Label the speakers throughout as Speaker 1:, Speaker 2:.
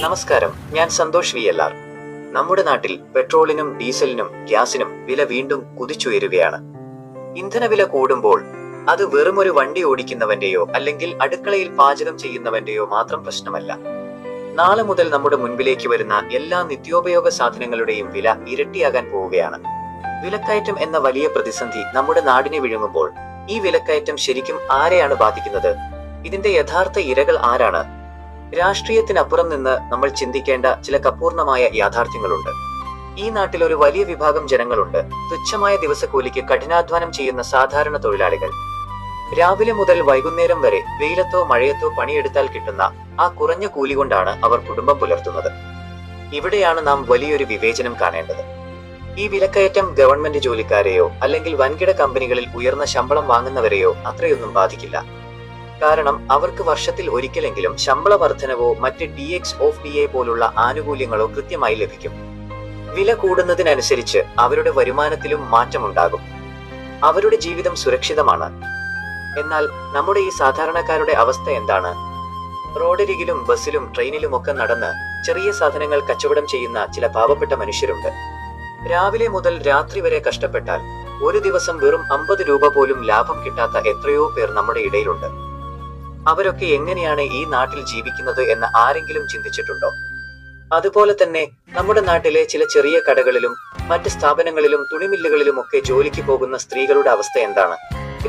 Speaker 1: നമസ്കാരം, ഞാൻ സന്തോഷ് VLR. നമ്മുടെ നാട്ടിൽ പെട്രോളിനും ഡീസലിനും ഗ്യാസിനും വില വീണ്ടും കുതിച്ചുയരുകയാണ്. ഇന്ധനവില കൂടുമ്പോൾ അത് വെറുമൊരു വണ്ടി ഓടിക്കുന്നവന്റെയോ അല്ലെങ്കിൽ അടുക്കളയിൽ പാചകം ചെയ്യുന്നവന്റെയോ മാത്രം പ്രശ്നമല്ല. നാളെ മുതൽ നമ്മുടെ മുൻപിലേക്ക് വരുന്ന എല്ലാ നിത്യോപയോഗ സാധനങ്ങളുടെയും വില ഇരട്ടിയാകാൻ പോവുകയാണ്. വിലക്കയറ്റം എന്ന വലിയ പ്രതിസന്ധി നമ്മുടെ നാടിനെ വിഴുങ്ങുമ്പോൾ ഈ വിലക്കയറ്റം ശരിക്കും ആരെയാണ് ബാധിക്കുന്നത്? ഇതിന്റെ യഥാർത്ഥ ഇരകൾ ആരാണ്? രാഷ്ട്രീയത്തിനപ്പുറം നിന്ന് നമ്മൾ ചിന്തിക്കേണ്ട ചില അപൂർണമായ യാഥാർത്ഥ്യങ്ങളുണ്ട്. ഈ നാട്ടിൽ ഒരു വലിയ വിഭാഗം ജനങ്ങളുണ്ട്, തുച്ഛമായ ദിവസക്കൂലിക്ക് കഠിനാധ്വാനം ചെയ്യുന്ന സാധാരണ തൊഴിലാളികൾ. രാവിലെ മുതൽ വൈകുന്നേരം വരെ വെയിലത്തോ മഴയത്തോ പണിയെടുത്താൽ കിട്ടുന്ന ആ കുറഞ്ഞ കൂലി കൊണ്ടാണ് അവർ കുടുംബം പുലർത്തുന്നത്. ഇവിടെയാണ് നാം വലിയൊരു വിവേചനം കാണേണ്ടത്. ഈ വിലക്കയറ്റം ഗവൺമെന്റ് ജോലിക്കാരെയോ അല്ലെങ്കിൽ വൻകിട കമ്പനികളിൽ ഉയർന്ന ശമ്പളം വാങ്ങുന്നവരെയോ അത്രയൊന്നും ബാധിക്കില്ല. കാരണം അവർക്ക് വർഷത്തിൽ ഒരിക്കലെങ്കിലും ശമ്പള വർധനവോ മറ്റ് DX ഓഫ് DA പോലുള്ള ആനുകൂല്യങ്ങളോ കൃത്യമായി ലഭിക്കും. വില കൂടുന്നതിനനുസരിച്ച് അവരുടെ വരുമാനത്തിലും മാറ്റമുണ്ടാകും. അവരുടെ ജീവിതം സുരക്ഷിതമാണ്. എന്നാൽ നമ്മുടെ ഈ സാധാരണക്കാരുടെ അവസ്ഥ എന്താണ്? റോഡരികിലും ബസ്സിലും ട്രെയിനിലുമൊക്കെ നടന്ന് ചെറിയ സാധനങ്ങൾ കച്ചവടം ചെയ്യുന്ന ചില പാവപ്പെട്ട മനുഷ്യരുണ്ട്. രാവിലെ മുതൽ രാത്രി വരെ കഷ്ടപ്പെട്ടാൽ ഒരു ദിവസം വെറും 50 രൂപ പോലും ലാഭം കിട്ടാത്ത എത്രയോ പേർ നമ്മുടെ ഇടയിലുണ്ട്. അവരൊക്കെ എങ്ങനെയാണ് ഈ നാട്ടിൽ ജീവിക്കുന്നത് എന്ന് ആരെങ്കിലും ചിന്തിച്ചിട്ടുണ്ടോ? അതുപോലെ തന്നെ നമ്മുടെ നാട്ടിലെ ചില ചെറിയ കടകളിലും മറ്റ് സ്ഥാപനങ്ങളിലും തുണിമില്ലുകളിലുമൊക്കെ ജോലിക്ക് പോകുന്ന സ്ത്രീകളുടെ അവസ്ഥ എന്താണ്?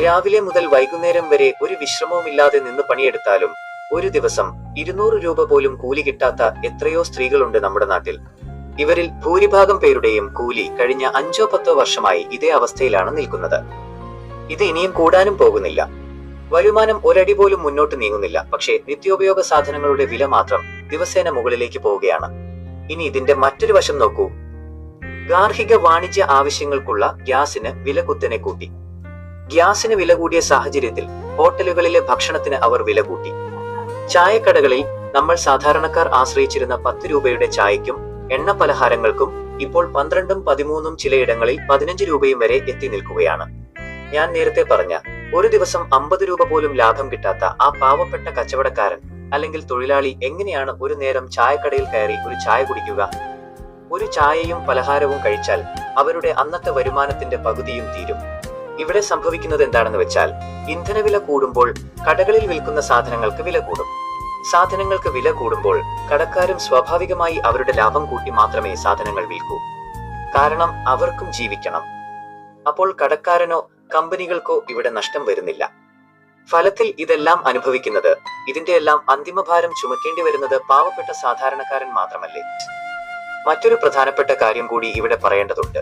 Speaker 1: രാവിലെ മുതൽ വൈകുന്നേരം വരെ ഒരു വിശ്രമവുമില്ലാതെ നിന്ന് പണിയെടുത്താലും ഒരു ദിവസം 200 രൂപ പോലും കൂലി കിട്ടാത്ത എത്രയോ സ്ത്രീകളുണ്ട് നമ്മുടെ നാട്ടിൽ. ഇവരിൽ ഭൂരിഭാഗം പേരുടെയും കൂലി കഴിഞ്ഞ 5-10 വർഷമായി ഇതേ അവസ്ഥയിലാണ് നിൽക്കുന്നത്. ഇത് ഇനിയും കൂടാനും പോകുന്നില്ല. വരുമാനം ഒരടി പോലും മുന്നോട്ട് നീങ്ങുന്നില്ല. പക്ഷേ നിത്യോപയോഗ സാധനങ്ങളുടെ വില മാത്രം ദിവസേന മുകളിലേക്ക് പോവുകയാണ്. ഇനി ഇതിന്റെ മറ്റൊരു വശം നോക്കൂ. ഗാർഹിക വാണിജ്യ ആവശ്യങ്ങൾക്കുള്ള ഗ്യാസിന് വില കുത്തനെ കൂട്ടി. ഗ്യാസിന് വില കൂടിയ സാഹചര്യത്തിൽ ഹോട്ടലുകളിലെ ഭക്ഷണത്തിന് അവർ വില കൂട്ടി. ചായക്കടകളിൽ നമ്മൾ സാധാരണക്കാർ ആശ്രയിച്ചിരുന്ന 10 രൂപയുടെ ചായയ്ക്കും എണ്ണ പലഹാരങ്ങൾക്കും ഇപ്പോൾ 12ഉം 13ഉം ചിലയിടങ്ങളിൽ 15 രൂപയും വരെ എത്തി നിൽക്കുകയാണ്. ഞാൻ നേരത്തെ പറഞ്ഞ ഒരു ദിവസം 50 രൂപ പോലും ലാഭം കിട്ടാത്ത ആ പാവപ്പെട്ട കച്ചവടക്കാരൻ അല്ലെങ്കിൽ തൊഴിലാളി എങ്ങനെയാണ് ഒരു നേരം ചായക്കടയിൽ കയറി ഒരു ചായ കുടിക്കുക? ഒരു ചായയും പലഹാരവും കഴിച്ചാൽ അവരുടെ അന്നത്തെ വരുമാനത്തിന്റെ പകുതിയും തീരും. ഇവിടെ സംഭവിക്കുന്നത് എന്താണെന്ന് വെച്ചാൽ, ഇന്ധനവില കൂടുമ്പോൾ കടകളിൽ വിൽക്കുന്ന സാധനങ്ങൾക്ക് വില കൂടും. സാധനങ്ങൾക്ക് വില കൂടുമ്പോൾ കടക്കാരും സ്വാഭാവികമായി അവരുടെ ലാഭം കൂട്ടി മാത്രമേ സാധനങ്ങൾ വിൽക്കൂ. കാരണം അവർക്കും ജീവിക്കണം. അപ്പോൾ കടക്കാരനോ കമ്പനികൾക്കോ ഇവിടെ നഷ്ടം വരുന്നില്ല. ഫലത്തിൽ ഇതെല്ലാം അനുഭവിക്കുന്നത്, ഇതിന്റെ എല്ലാം അന്തിമഭാരം ചുമക്കേണ്ടി വരുന്നത് പാവപ്പെട്ട സാധാരണക്കാരൻ മാത്രമല്ലേ? മറ്റൊരു പ്രധാനപ്പെട്ട കാര്യം കൂടി ഇവിടെ പറയേണ്ടതുണ്ട്.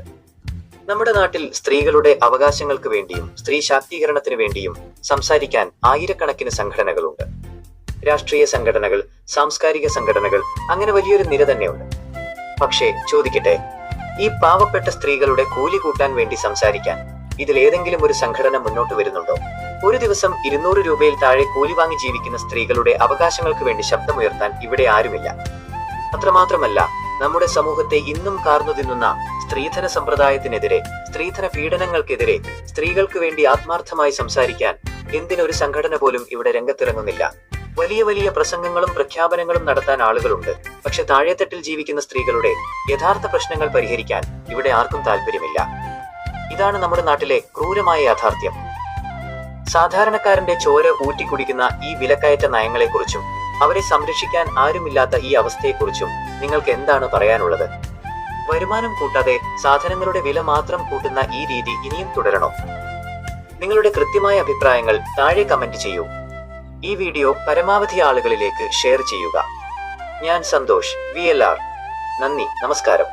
Speaker 1: നമ്മുടെ നാട്ടിൽ സ്ത്രീകളുടെ അവകാശങ്ങൾക്ക് വേണ്ടിയും സ്ത്രീ ശാക്തീകരണത്തിന് വേണ്ടിയും സംസാരിക്കാൻ ആയിരക്കണക്കിന് സംഘടനകളുണ്ട്. രാഷ്ട്രീയ സംഘടനകൾ, സാംസ്കാരിക സംഘടനകൾ, അങ്ങനെ വലിയൊരു നിര തന്നെയുണ്ട്. പക്ഷേ ചോദിക്കട്ടെ, ഈ പാവപ്പെട്ട സ്ത്രീകളുടെ കൂലി കൂട്ടാൻ വേണ്ടി സംസാരിക്കാൻ ഇതിലേതെങ്കിലും ഒരു സംഘടന മുന്നോട്ട് വരുന്നുണ്ടോ? ഒരു ദിവസം 200 രൂപയിൽ താഴെ കൂലി വാങ്ങി ജീവിക്കുന്ന സ്ത്രീകളുടെ അവകാശങ്ങൾക്ക് വേണ്ടി ശബ്ദമുയർത്താൻ ഇവിടെ ആരുമില്ല. അത്രമാത്രമല്ല, നമ്മുടെ സമൂഹത്തെ ഇന്നും കാർന്നു തിന്നുന്ന സ്ത്രീധന സമ്പ്രദായത്തിനെതിരെ, സ്ത്രീധന പീഡനങ്ങൾക്കെതിരെ സ്ത്രീകൾക്ക് വേണ്ടി ആത്മാർത്ഥമായി സംസാരിക്കാൻ എന്തിനൊരു സംഘടന പോലും ഇവിടെ രംഗത്തിറങ്ങുന്നില്ല. വലിയ വലിയ പ്രസംഗങ്ങളും പ്രഖ്യാപനങ്ങളും നടത്താൻ ആളുകളുണ്ട്. പക്ഷെ താഴെത്തട്ടിൽ ജീവിക്കുന്ന സ്ത്രീകളുടെ യഥാർത്ഥ പ്രശ്നങ്ങൾ പരിഹരിക്കാൻ ഇവിടെ ആർക്കും താല്പര്യമില്ല. ഇതാണ് നമ്മുടെ നാട്ടിലെ ക്രൂരമായ യാഥാർത്ഥ്യം. സാധാരണക്കാരന്റെ ചോര ഊറ്റിക്കുടിക്കുന്ന ഈ വിലക്കയറ്റ നയങ്ങളെക്കുറിച്ചും അവരെ സംരക്ഷിക്കാൻ ആരുമില്ലാത്ത ഈ അവസ്ഥയെക്കുറിച്ചും നിങ്ങൾക്ക് എന്താണ് പറയാനുള്ളത്? വരുമാനം കൂട്ടാതെ സാധനങ്ങളുടെ വില മാത്രം കൂട്ടുന്ന ഈ രീതി ഇനിയും തുടരണോ? നിങ്ങളുടെ കൃത്യമായ അഭിപ്രായങ്ങൾ താഴെ കമന്റ് ചെയ്യൂ. ഈ വീഡിയോ പരമാവധി ആളുകളിലേക്ക് ഷെയർ ചെയ്യുക. ഞാൻ സന്തോഷ് VLR. നന്ദി, നമസ്കാരം.